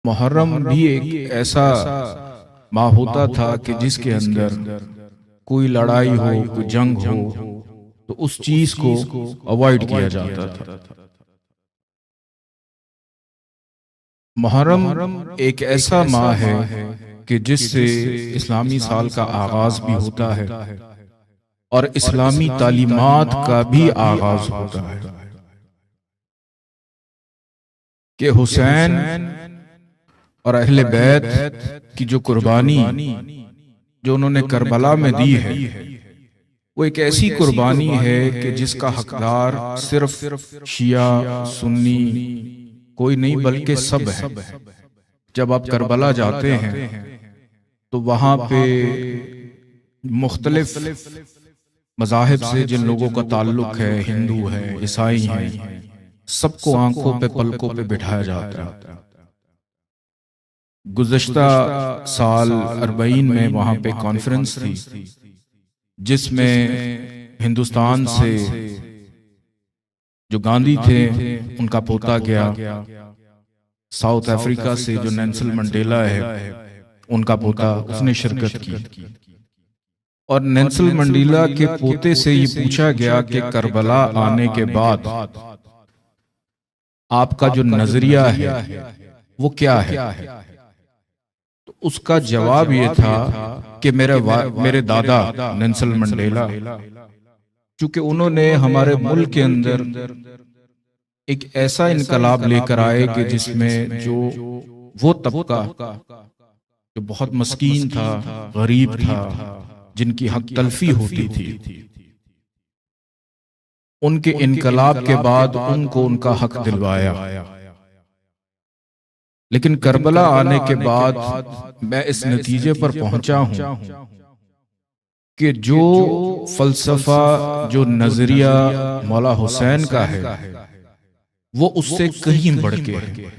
मुहर्रम भी एक ऐसा माह होता था कि जिसके अंदर कोई लड़ाई हो, कोई जंग हो, तो उस चीज को अवॉइड किया जाता था। मुहर्रम एक ऐसा माह है कि जिससे इस्लामी साल का आगाज भी होता है और इस्लामी तालीमात का भी आगाज होता है कि हुसैन और अहले बैत की जो कुर्बानी जो उन्होंने करबला में दी है, वो एक ऐसी कुर्बानी है कि जिसका हकदार सिर्फ शिया सुन्नी कोई नहीं बल्कि सब है। जब आप करबला जाते हैं तो वहां पे मुख्तलिफ मज़ाहिब से जिन लोगों का ताल्लुक है, हिंदू है, ईसाई हैं, सबको आंखों पे पलकों पे बिठाया जाता है। गुज़श्ता साल 40 में वहां पे कॉन्फ्रेंस थी जिसमें हिंदुस्तान से जो गांधी थे उनका पोता गया, साउथ अफ्रीका से जो नेल्सन मंडेला है उनका पोता, उसने शिरकत की। और नेल्सन मंडेला के पोते से ये पूछा गया कि करबला आने के बाद आपका जो नजरिया है वो क्या है। तो उसका जवाब ये था कि मेरे दादा नेल्सन मंडेला, चूंकि उन्होंने हमारे मुल्क के अंदर एक ऐसा इनकलाब लेकर आए कि जिसमें जो वो तबका जो बहुत मस्कीन था, गरीब था, जिनकी हक तलफी होती थी, उनके इनकलाब के बाद उनको उनका हक दिलवाया। लेकिन करबला आने के बाद मैं इस नतीजे पर पहुंचा हूं कि जो फलसफा, जो नजरिया मौला हुसैन का है, वो उससे कहीं बढ़ के है,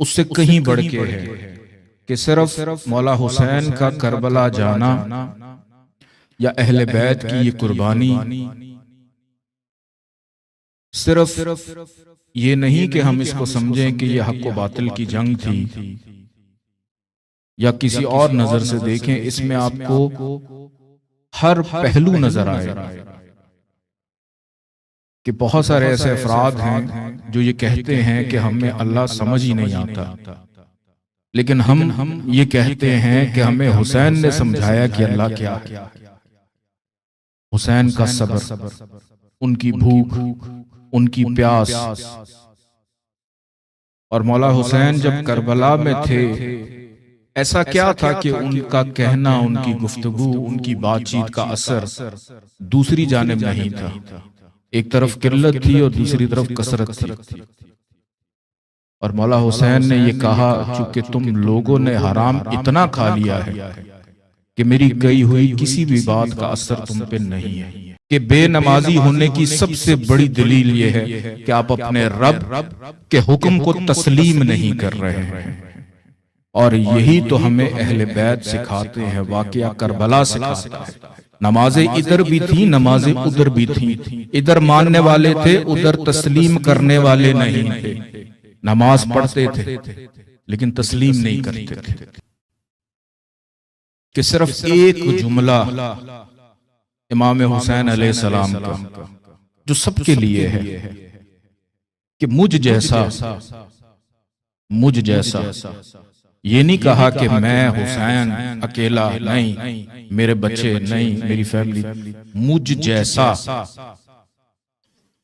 उससे कहीं बढ़ के है कि सिर्फ मौला हुसैन का करबला जाना या अहले बैत की ये कुर्बानी सिर्फ ये नहीं कि हम इसको समझें कि यह हक व बातिल की जंग थी या किसी और नजर से देखें। इसमें आपको हर पहलू नजर आएगा कि बहुत सारे ऐसे अफराद हैं जो ये कहते हैं कि हमें अल्लाह समझ ही नहीं आता, लेकिन हम ये कहते हैं कि हमें हुसैन ने समझाया कि अल्लाह क्या है। हुसैन का सब्र, उनकी भूख, उनकी प्यास। और मौला हुसैन जब करबला में थे, ऐसा क्या था कि उनका कहना, उनकी गुफ्तगू, उनकी बातचीत का असर दूसरी जानिब नहीं था। एक तरफ किल्लत थी और दूसरी तरफ कसरत थी। और मौला हुसैन ने ये कहा, चूंकि तुम लोगों ने हराम इतना खा लिया है कि मेरी गई हुई किसी भी बात का असर तुम पे नहीं है। कि बेनमाजी होने की सबसे बड़ी दलील ये है कि आप अपने रब के हुक्म को तस्लीम नहीं कर रहे हैं। और यही तो हमें अहले बैत सिखाते हैं, वाकया करबला सिखाता है। नमाजें इधर भी थी, नमाजें उधर भी थी। इधर मानने वाले थे, उधर तस्लीम करने वाले नहीं थे। नमाज पढ़ते थे लेकिन तस्लीम नहीं करते थे। कि सिर्फ एक जुमला इमाम हुसैन अलैहिस्सलाम का जो सबके लिए है कि मुझ जैसा, ये नहीं कहा कि मैं हुसैन अकेला नहीं, मेरे बच्चे नहीं, मेरी फैमिली, मुझ जैसा,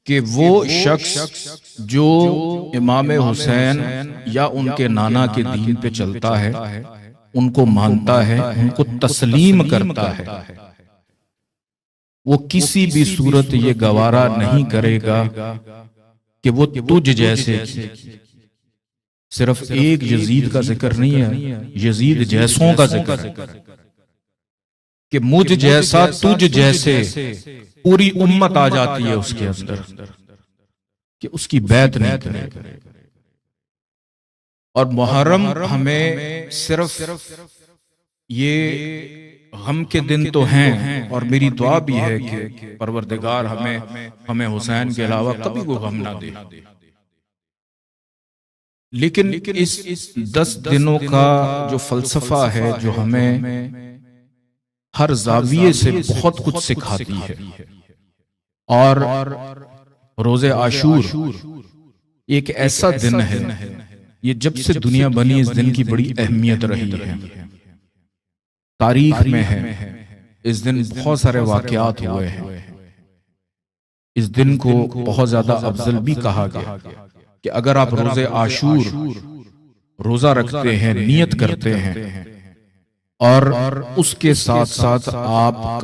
कि वो शख्स जो इमाम हुसैन या उनके नाना के दीन पे चलता है, उनको मानता है, उनको तस्लीम करता है, वो किसी भी सूरत ये गवारा नहीं करेगा कि वो तुझ जैसे। सिर्फ एक यजीद का जिक्र नहीं है, यजीद जैसों का जिक्र है कि मुझ जैसा, तुझ जैसे पूरी उम्मत आ जाती है उसके अंदर कि उसकी बैत नहीं करेगा। और मुहर्रम हमें सिर्फ ये गम के दिन तो हैं, और मेरी दुआ भी है कि परवरदिगार हमें हुसैन के अलावा कभी वो गम ना दे। लेकिन इस 10 दिनों का जो फलसफा है, जो हमें हर जाविये से बहुत कुछ सिखाती है। और रोजे आशूर एक ऐसा दिन है, ये जब से दुनिया बनी इस दिन की बड़ी अहमियत रही है, तारीख में है। इस दिन बहुत सारे वाकयात हुए हैं। इस दिन को बहुत ज्यादा अफजल भी कहा गया कि अगर आप रोजे आशूर रोजा रखते हैं, नियत करते हैं, और उसके साथ साथ आप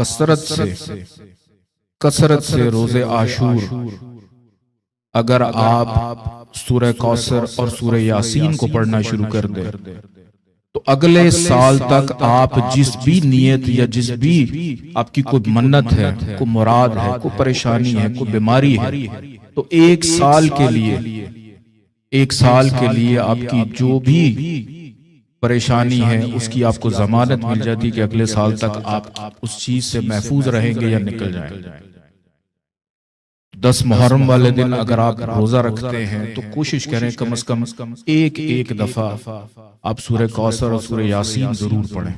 कसरत से रोजे आशूर, अगर आप सूरह कौसर और सूरह यासीन को पढ़ना शुरू कर दें, तो अगले साल तक आप जिस भी नियत या जिस भी आपकी कोई मन्नत है, कोई मुराद है, कोई परेशानी है, कोई बीमारी है, तो एक साल के लिए आपकी जो भी परेशानी है उसकी आपको जमानत मिल जाती कि अगले साल तक आप उस चीज से महफूज रहेंगे या निकल जाएंगे। 10 मुहर्रम वाले दिन अगर आप रोजा रखते हैं तो कोशिश करें कम से कम एक दफा आप सूरह कौसर और सूरह यासीन जरूर पढ़ें।